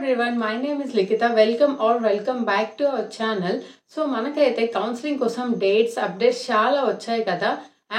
everyone, my name is Likita. Welcome back to our channel. So మనకైతే counselling కోసం dates updates చాలా వచ్చాయి కదా.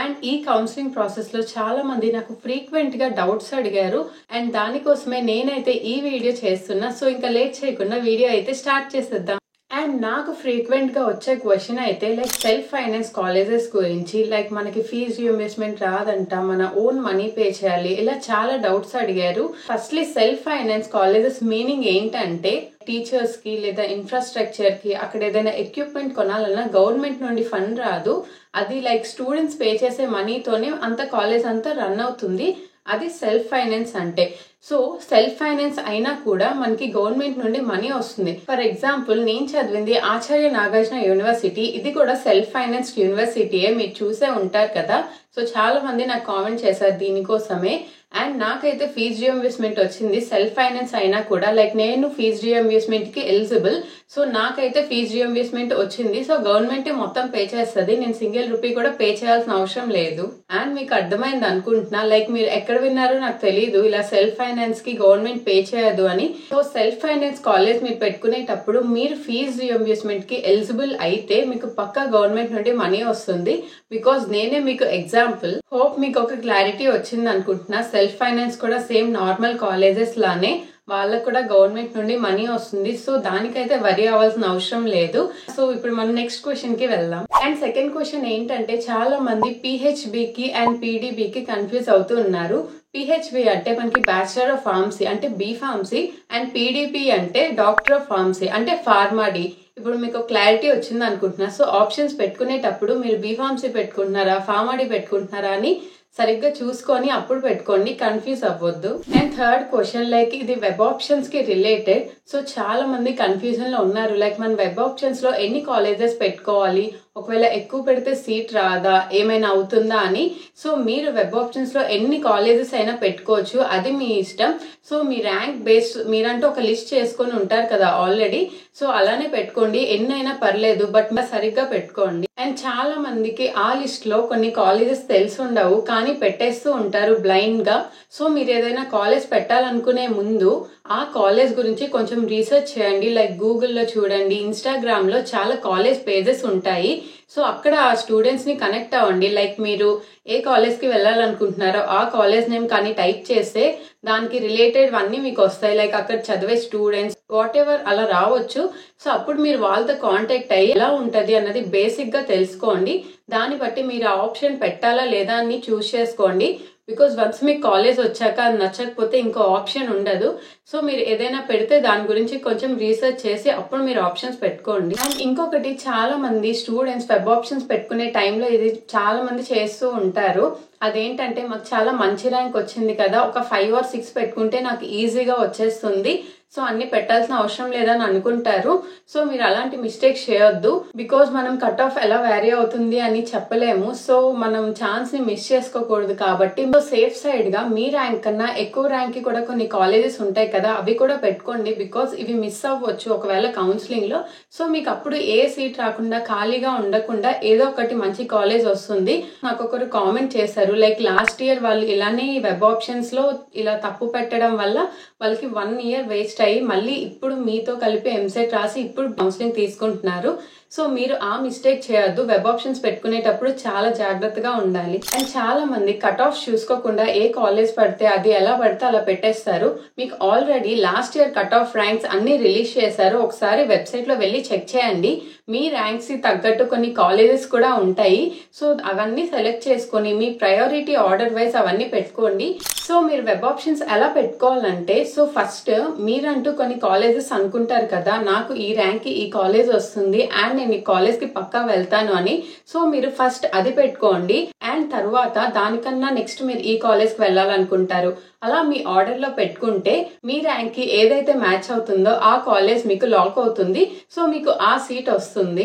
అండ్ ఈ కౌన్సిలింగ్ ప్రాసెస్ లో చాలా మంది నాకు ఫ్రీక్వెంట్ గా డౌట్స్ అడిగారు అండ్ దానికోసమే నేనైతే ఈ వీడియో చేస్తున్నా. సో ఇంకా లేట్ చేయకుండా వీడియో అయితే స్టార్ట్ చేసేద్దాం. అండ్ నాకు ఫ్రీక్వెంట్ గా వచ్చే క్వశ్చన్ అయితే లైక్ సెల్ఫ్ ఫైనాన్స్ కాలేజెస్ గురించి, లైక్ మనకి ఫీజు రియంబర్స్మెంట్ రాదంట, మన ఓన్ మనీ పే చేయాలి, ఇలా చాలా డౌట్స్ అడిగారు. Firstly self finance colleges meaning ఏంటంటే టీచర్స్ కి లేదా ఇన్ఫ్రాస్ట్రక్చర్ కి అక్కడ ఏదైనా ఎక్విప్మెంట్ కొనాలన్నా గవర్నమెంట్ నుండి ఫండ్ రాదు. అది లైక్ స్టూడెంట్స్ పే చేసే మనీతోనే అంత కాలేజ్ అంతా రన్ అవుతుంది. అది సెల్ఫ్ ఫైనాన్స్ అంటే. సో సెల్ఫ్ ఫైనాన్స్ అయినా కూడా మనకి గవర్నమెంట్ నుండి మనీ వస్తుంది. ఫర్ ఎగ్జాంపుల్ నేను చదివింది ఆచార్య నాగార్జున యూనివర్సిటీ. ఇది కూడా సెల్ఫ్ ఫైనాన్స్ యూనివర్సిటీయే, మీరు చూసే ఉంటారు కదా. సో చాలా మంది నాకు కామెంట్ చేశారు దీనికోసమే. అండ్ నాకైతే ఫీజు రియంబర్స్మెంట్ వచ్చింది సెల్ఫ్ ఫైనాన్స్ అయినా కూడా. లైక్ నేను ఫీజు రియంబర్స్మెంట్ కి ఎలిజిబుల్. సో నాకైతే ఫీజు రియంబర్స్మెంట్ వచ్చింది. సో గవర్నమెంట్ మొత్తం పే చేస్తుంది, నేను సింగిల్ రూపీ కూడా పే చేయాల్సిన అవసరం లేదు. అండ్ మీకు అర్థమైంది అనుకుంటున్నా, లైక్ మీరు ఎక్కడ విన్నారో నాకు తెలియదు ఇలా సెల్ఫ్ ఫైనాన్స్ కి గవర్నమెంట్ పే చేయదు అని. సో సెల్ఫ్ ఫైనాన్స్ కాలేజ్ మీరు పెట్టుకునేటప్పుడు మీరు ఫీజు రియంబర్స్మెంట్ కి ఎలిజిబుల్ అయితే మీకు పక్కా గవర్నమెంట్ నుండి మనీ వస్తుంది. బికాస్ నేనే మీకు ఎగ్జాంపుల్. హోప్ మీకు ఒక క్లారిటీ వచ్చింది అనుకుంటున్నా. సెల్ఫ్ ఫైనాన్స్ కూడా సేమ్ నార్మల్ కాలేజెస్ లానే వాళ్ళకు కూడా గవర్నమెంట్ నుండి మనీ వస్తుంది. సో దానికైతే వరి అవ్వాల్సిన అవసరం లేదు. సో ఇప్పుడు మనం నెక్స్ట్ క్వశ్చన్ కి వెళ్దాం. అండ్ సెకండ్ క్వశ్చన్ ఏంటంటే చాలా మంది పిహెచ్బికి అండ్ పీడీబీకి కన్ఫ్యూజ్ అవుతూ ఉన్నారు. పిహెచ్బి అంటే మనకి బ్యాచిలర్ ఆఫ్ ఫార్మసీ అంటే బీ ఫార్మసీ, అండ్ పీడీపీ అంటే డాక్టర్ ఆఫ్ ఫార్మసీ అంటే ఫార్మాడీ. ఇప్పుడు మీకు క్లారిటీ వచ్చింది అనుకుంటున్నా. సో ఆప్షన్స్ పెట్టుకునేటప్పుడు మీరు బీ ఫార్మసీ పెట్టుకుంటున్నారా, ఫార్మాడీ పెట్టుకుంటున్నారా అని సరిగ్గా చూసుకొని అప్పుడు పెట్టుకోండి, కన్ఫ్యూజ్ అవ్వద్దు. అండ్ థర్డ్ క్వశ్చన్, లైక్ ఇది వెబ్ ఆప్షన్స్ కి రిలేటెడ్. సో చాలా మంది కన్ఫ్యూజన్ లో ఉన్నారు. లైక్ మన వెబ్ ఆప్షన్స్ లో ఎన్ని కాలేజెస్ పెట్టుకోవాలి, ఒకవేళ ఎక్కువ పెడితే సీట్ రాదా, ఏమైనా అవుతుందా అని. సో మీరు వెబ్ ఆప్షన్స్ లో ఎన్ని కాలేజెస్ అయినా పెట్టుకోవచ్చు, అది మీ ఇష్టం. సో మీ ర్యాంక్ బేస్డ్ మీరంటూ ఒక లిస్ట్ చేసుకొని ఉంటారు కదా ఆల్రెడీ. సో అలానే పెట్టుకోండి, ఎన్నైనా పర్లేదు, బట్ సరిగ్గా పెట్టుకోండి. అండ్ చాలా మందికి ఆ లిస్ట్ లో కొన్ని కాలేజెస్ తెలిసి ఉండవు, కానీ పెట్టేస్తూ ఉంటారు బ్లైండ్ గా. సో మీరు ఏదైనా కాలేజ్ పెట్టాలనుకునే ముందు ఆ కాలేజ్ గురించి కొంచెం రీసెర్చ్ చేయండి. లైక్ గూగుల్లో చూడండి, ఇన్స్టాగ్రామ్ లో చాలా కాలేజ్ పేజెస్ ఉంటాయి. సో అక్కడ ఆ స్టూడెంట్స్ ని కనెక్ట్ అవ్వండి. లైక్ మీరు ఏ కాలేజ్ కి వెళ్ళాలనుకుంటున్నారో ఆ కాలేజ్ నేమ్ కానీ టైప్ చేస్తే దానికి రిలేటెడ్ అన్ని మీకు వస్తాయి. లైక్ అక్కడ చదివే స్టూడెంట్స్ వాట్ ఎవర్ అలా రావచ్చు. సో అప్పుడు మీరు వాళ్ళతో కాంటాక్ట్ అయ్యి ఎలా ఉంటది అన్నది బేసిక్ గా తెలుసుకోండి. దాన్ని బట్టి మీరు ఆ ఆప్షన్ పెట్టాలా లేదా అని చూస్ చేసుకోండి. బికాస్ వన్స్ మీకు కాలేజ్ వచ్చాక అది నచ్చకపోతే ఇంకో ఆప్షన్ ఉండదు. సో మీరు ఏదైనా పెడితే దాని గురించి కొంచెం రీసెర్చ్ చేసి అప్పుడు మీరు ఆప్షన్స్ పెట్టుకోండి. అండ్ ఇంకొకటి, చాలా మంది స్టూడెంట్స్ వెబ్ ఆప్షన్స్ పెట్టుకునే టైంలో ఇది చాలా మంది చేస్తూ ఉంటారు. అదేంటంటే మాకు చాలా మంచి ర్యాంక్ వచ్చింది కదా, ఒక 5 or 6 పెట్టుకుంటే నాకు ఈజీగా వచ్చేస్తుంది, సో అన్ని పెట్టాల్సిన అవసరం లేదని అనుకుంటారు. సో మీరు అలాంటి మిస్టేక్స్ చేయొద్దు. బికాజ్ మనం కట్ ఆఫ్ ఎలా వ్యారీ అవుతుంది అని చెప్పలేము. సో మనం ఛాన్స్ ని మిస్ చేసుకోకూడదు. కాబట్టి సేఫ్ సైడ్ గా మీ ర్యాంక్ కన్నా ఎక్కువ ర్యాంక్ కి కూడా కొన్ని కాలేజెస్ ఉంటాయి కదా, అవి కూడా పెట్టుకోండి. బికాజ్ ఇవి మిస్ అవ్వచ్చు ఒకవేళ కౌన్సిలింగ్ లో. సో మీకు అప్పుడు ఏ సీట్ రాకుండా ఖాళీగా ఉండకుండా ఏదో ఒకటి మంచి కాలేజ్ వస్తుంది. నాకు ఒకరు కామెంట్ చేశారు, లైక్ లాస్ట్ ఇయర్ వాళ్ళు ఇలానే వెబ్ ఆప్షన్స్ లో ఇలా తప్పు పెట్టడం వల్ల వాళ్ళకి 1 year వేస్ట్ అయ్యి మళ్ళీ ఇప్పుడు మీతో కలిపి ఎంసెట్ రాసి ఇప్పుడు కౌన్సిలింగ్ తీసుకుంటున్నారు. సో మీరు ఆ మిస్టేక్ చేయొద్దు. వెబ్ ఆప్షన్స్ పెట్టుకునేటప్పుడు చాలా జాగ్రత్తగా ఉండాలి. అండ్ చాలా మంది కట్ ఆఫ్ చూసుకోకుండా ఏ కాలేజ్ పడితే అది ఎలా పడితే అలా పెట్టేస్తారు. మీకు already last year cut off ranks అన్ని రిలీజ్ చేశారు, ఒకసారి వెబ్సైట్ లో వెళ్ళి చెక్ చేయండి. మీ ర్యాంక్స్ తగ్గట్టు కొన్ని కాలేజెస్ కూడా ఉంటాయి. సో అవన్నీ సెలెక్ట్ చేసుకొని మీ ప్రయారిటీ ఆర్డర్ వైజ్ అవన్నీ పెట్టుకోండి. సో మీరు వెబ్ ఆప్షన్స్ ఎలా పెట్టుకోవాలంటే, సో ఫస్ట్ మీరంటూ కొన్ని కాలేజెస్ అనుకుంటారు కదా, నాకు ఈ ర్యాంక్ కి ఈ కాలేజ్ వస్తుంది అండ్ నేను ఈ కాలేజ్ కి పక్కా వెళ్తాను అని. సో మీరు ఫస్ట్ అది పెట్టుకోండి. అండ్ తర్వాత దానికన్నా నెక్స్ట్ మీరు ఈ కాలేజ్ కి వెళ్ళాలనుకుంటారు, అలా మీ ఆర్డర్ లో పెట్టుకుంటే మీ ర్యాంక్ కి ఏదైతే మ్యాచ్ అవుతుందో ఆ కాలేజ్ మీకు లాక్ అవుతుంది. సో మీకు ఆ సీట్ వస్తుంది.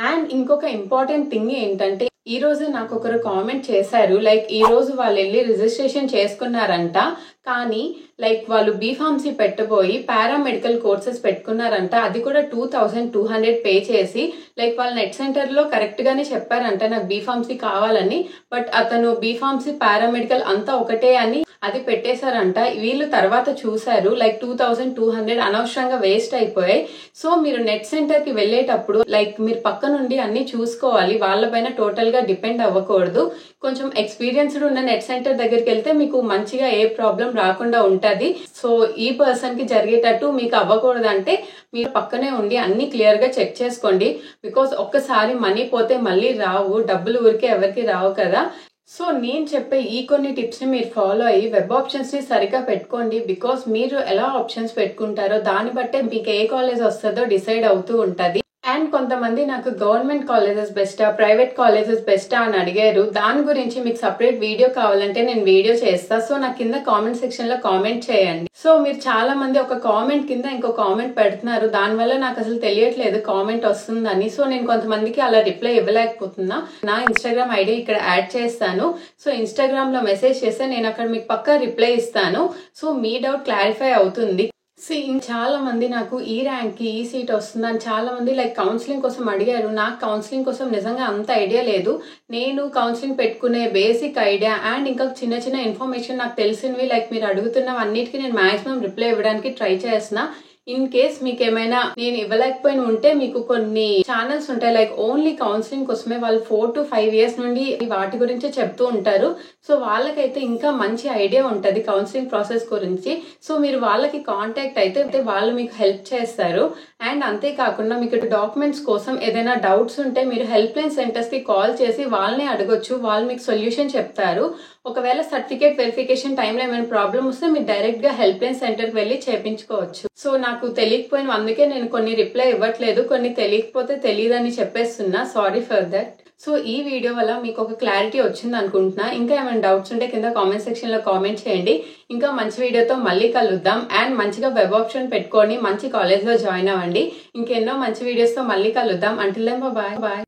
అండ్ ఇంకొక ఇంపార్టెంట్ థింగ్ ఏంటంటే ఈ రోజు నాకు ఒకరు కామెంట్ చేశారు, లైక్ ఈ రోజు వాళ్ళు వెళ్ళి రిజిస్ట్రేషన్ చేసుకున్నారంట, కానీ లైక్ వాళ్ళు బీఫార్మసీ పెట్టబోయి పారామెడికల్ కోర్సెస్ పెట్టుకున్నారంట. అది కూడా 2200 పే చేసి. లైక్ వాళ్ళ నెట్ సెంటర్ లో కరెక్ట్ గానే చెప్పారంట నాకు బీఫార్మసీ కావాలని, బట్ అతను బీఫార్మసీ పారామెడికల్ అంతా ఒకటే అని అది పెట్టేశారంట. వీళ్ళు తర్వాత చూసారు లైక్ 2200 అనవసరంగా వేస్ట్ అయిపోయాయి. సో మీరు నెట్ సెంటర్ కి వెళ్ళేటప్పుడు లైక్ మీరు పక్క నుండి అన్ని చూసుకోవాలి, వాళ్ళపైన టోటల్ గా డిపెండ్ అవ్వకూడదు. కొంచెం ఎక్స్పీరియన్స్డ్ ఉన్న నెట్ సెంటర్ దగ్గరికి వెళ్తే మీకు మంచిగా ఏ ప్రాబ్లం రాకుండా ఉంటది. సో ఈ పర్సన్ కి జరిగేటట్టు మీకు అవ్వకూడదంటే మీరు పక్కనే ఉండి అన్ని క్లియర్ గా చెక్ చేసుకోండి. బికాస్ ఒక్కసారి మనీ పోతే మళ్ళీ రావు, డబ్బులు ఊరికే ఎవరికి రావు కదా. సో నేను చెప్పే ఈ కొన్ని టిప్స్ ని మీరు ఫాలో అయ్యి వెబ్ ఆప్షన్స్ ని సరిగ్గా పెట్టుకోండి. బికాస్ మీరు ఎలా ఆప్షన్స్ పెట్టుకుంటారో దాన్ని బట్టే మీకు ఏ కాలేజ్ వస్తుందో డిసైడ్ అవుతూ ఉంటది. అండ్ కొంతమంది నాకు గవర్నమెంట్ కాలేజెస్ బెస్టా, ప్రైవేట్ కాలేజెస్ బెస్టా అని అడిగారు. దాని గురించి మీకు సపరేట్ వీడియో కావాలంటే నేను వీడియో చేస్తా. సో నాకు కింద కామెంట్ సెక్షన్ లో కామెంట్ చేయండి. సో మీరు చాలా మంది ఒక కామెంట్ కింద ఇంకో కామెంట్ పెడుతున్నారు, దానివల్ల నాకు అసలు తెలియట్లేదు కామెంట్ వస్తుందని. సో నేను కొంతమందికి అలా రిప్లై ఇవ్వలేకపోతున్నా. నా ఇన్స్టాగ్రామ్ ఐడి ఇక్కడ యాడ్ చేస్తాను. సో ఇన్స్టాగ్రామ్ లో మెసేజ్ చేస్తే నేను అక్కడ మీకు పక్కా రిప్లై ఇస్తాను. సో మీ డౌట్ క్లారిఫై అవుతుంది. చాలా మంది నాకు ఈ ర్యాంక్ కి ఈ సీట్ వస్తుందని చాలా మంది లైక్ కౌన్సిలింగ్ కోసం అడిగారు. నాకు కౌన్సిలింగ్ కోసం నిజంగా అంత ఐడియా లేదు. నేను కౌన్సిలింగ్ పెట్టుకునే బేసిక్ ఐడియా అండ్ ఇంకా చిన్న చిన్న ఇన్ఫర్మేషన్ నాకు తెలిసినవి లైక్ మీరు అడుగుతున్నవన్నిటికీ నేను మాక్సిమం రిప్లై ఇవ్వడానికి ట్రై చేస్తున్నా. ఇన్ కేస్ మీకు ఏమైనా నేను ఇవ్వలేకపోయిన ఉంటే మీకు కొన్ని ఛానల్స్ ఉంటాయి లైక్ ఓన్లీ కౌన్సిలింగ్ కోసమే, వాళ్ళు 4 to 5 years నుండి వాటి గురించి చెప్తూ ఉంటారు. సో వాళ్ళకైతే ఇంకా మంచి ఐడియా ఉంటది కౌన్సిలింగ్ ప్రాసెస్ గురించి. సో మీరు వాళ్ళకి కాంటాక్ట్ అయితే వాళ్ళు మీకు హెల్ప్ చేస్తారు. అండ్ అంతేకాకుండా మీకు డాక్యుమెంట్స్ కోసం ఏదైనా డౌట్స్ ఉంటే మీరు హెల్ప్ లైన్ సెంటర్స్ కి కాల్ చేసి వాళ్ళని అడగొచ్చు, వాళ్ళు మీకు సొల్యూషన్ చెప్తారు. ఒకవేళ సర్టిఫికేట్ వెరిఫికేషన్ టైంలో ఏమైనా ప్రాబ్లం వస్తే మీరు డైరెక్ట్ గా హెల్ప్ లైన్ సెంటర్ కి వెళ్ళి చేయించుకోవచ్చు. సో నాకు తెలియకపోయిన అందుకే నేను కొన్ని రిప్లై ఇవ్వట్లేదు, కొన్ని తెలియకపోతే తెలియదని చెప్పేస్తున్నా. Sorry for that. సో ఈ వీడియో వల్ల మీకు ఒక క్లారిటీ వచ్చింది అనుకుంటున్నా. ఇంకా ఏమైనా డౌట్స్ ఉంటే కింద కామెంట్ సెక్షన్ లో కామెంట్ చేయండి. ఇంకా మంచి వీడియోతో మళ్ళీ కలుద్దాం. అండ్ మంచిగా వెబ్ ఆప్షన్ పెట్టుకొని మంచి కాలేజ్ లో జాయిన్ అవ్వండి. ఇంకెన్నో మంచి వీడియోస్ తో మళ్ళీ కలుద్దాం. Until then bye bye.